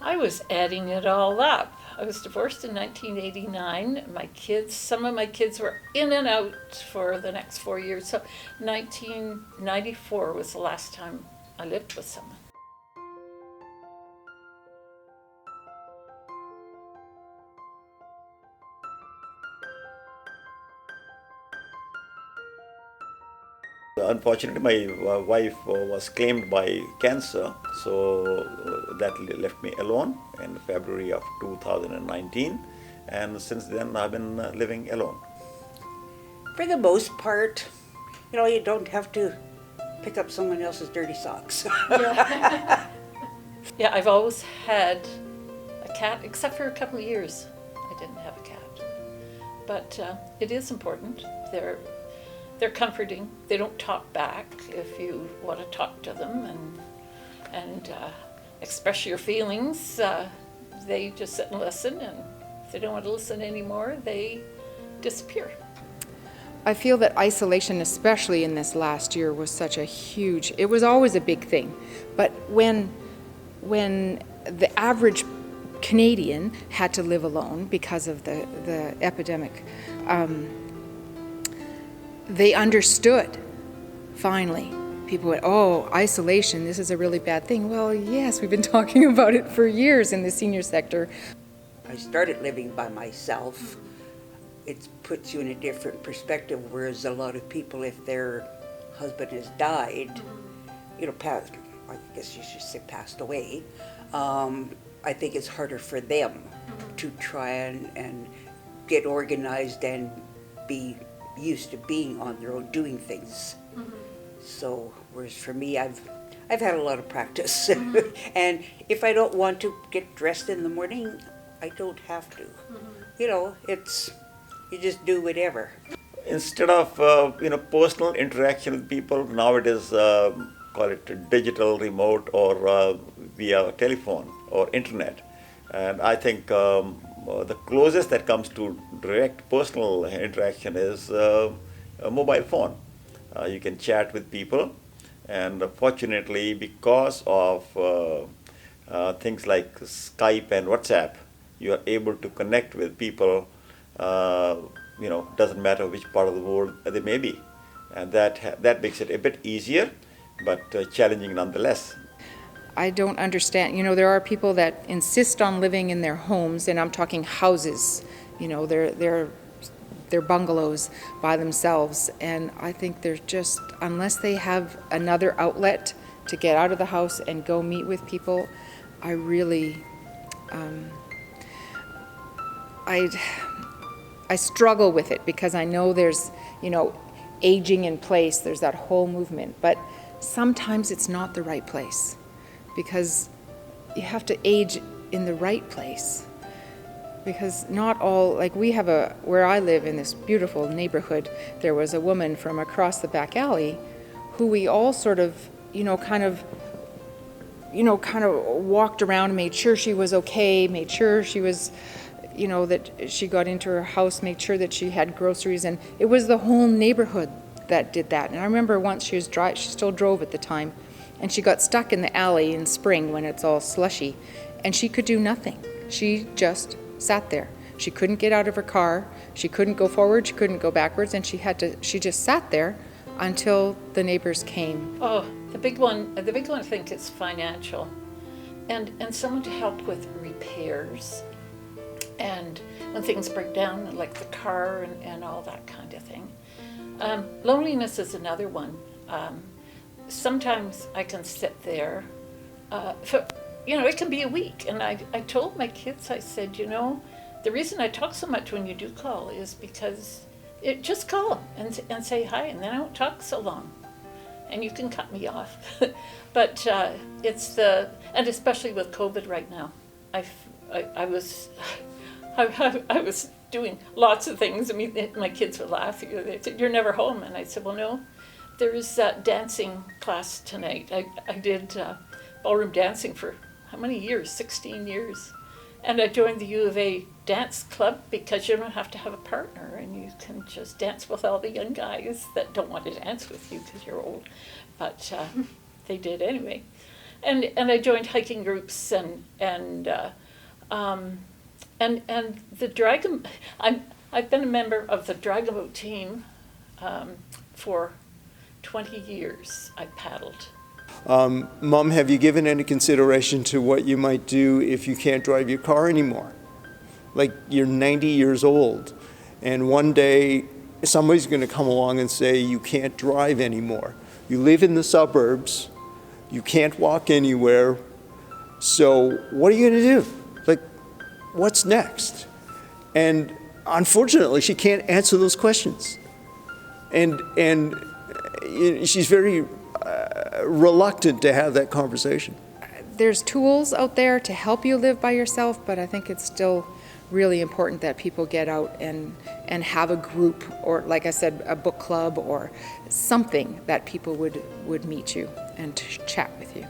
I was adding it all up. I was divorced in 1989. Some of my kids were in and out for the next 4 years. So 1994 was the last time I lived with someone. Unfortunately, my wife was claimed by cancer, so that left me alone in February of 2019, and since then I've been living alone. For the most part, you don't have to pick up someone else's dirty socks. Yeah. Yeah, I've always had a cat, except for a couple of years. I didn't have a cat. But it is important. They're comforting. They don't talk back if you want to talk to them and express your feelings. They just sit and listen, and if they don't want to listen anymore, they disappear. I feel that isolation, especially in this last year, was such a huge, it was always a big thing, but when the average Canadian had to live alone because of the epidemic, they understood, finally. People went, oh, isolation, this is a really bad thing. Well, yes, we've been talking about it for years in the senior sector. I started living by myself. It puts you in a different perspective, whereas a lot of people, if their husband has died, passed, I guess you should say passed away, I think it's harder for them to try and get organized and be used to being on their own, doing things. So, whereas for me, I've had a lot of practice. And if I don't want to get dressed in the morning, I don't have to. You just do whatever. Instead of personal interaction with people, now it is call it digital, remote, or via telephone or internet. And I think the closest that comes to direct personal interaction is a mobile phone. You can chat with people, and fortunately, because of things like Skype and WhatsApp, you are able to connect with people. Doesn't matter which part of the world they may be, and that makes it a bit easier, but challenging nonetheless. I don't understand. There are people that insist on living in their homes, and I'm talking houses. They're bungalows by themselves, and I think they're just, unless they have another outlet to get out of the house and go meet with people, I really, I struggle with it, because I know there's, aging in place, there's that whole movement, but sometimes it's not the right place, because you have to age in the right place. Because not all, like where I live in this beautiful neighborhood, there was a woman from across the back alley who we all sort of, kind of walked around and made sure she was okay, made sure she was, that she got into her house, made sure that she had groceries, and it was the whole neighborhood that did that. And I remember once she still drove at the time, and she got stuck in the alley in spring when it's all slushy, and she could do nothing. She just sat there. She couldn't get out of her car, she couldn't go forward, she couldn't go backwards, and she just sat there until the neighbors came. Oh, the big one I think is financial, and someone to help with repairs, and when things break down, like the car and all that kind of thing. Loneliness is another one. Sometimes I can sit there, it can be a week, and I told my kids, I said, the reason I talk so much when you do call is because just call and say hi, and then I won't talk so long, and you can cut me off. But and especially with COVID right now, I was doing lots of things. I mean, my kids were laughing. They said, "You're never home," and I said, "Well, no, there is dancing class tonight. I did ballroom dancing for how many years? 16 years. And I joined the U of A dance club because you don't have to have a partner, and you can just dance with all the young guys that don't want to dance with you because you're old. But they did anyway. and I joined hiking groups and the dragon. I've been a member of the dragon boat team for 20 years. I paddled. Mom, have you given any consideration to what you might do if you can't drive your car anymore? Like you're 90 years old, and one day somebody's going to come along and say you can't drive anymore. You live in the suburbs, you can't walk anywhere, so what are you going to do? Like, what's next? And unfortunately, she can't answer those questions. And she's very reluctant to have that conversation. There's tools out there to help you live by yourself, but I think it's still really important that people get out and have a group, or like I said, a book club or something that people would meet you and chat with you.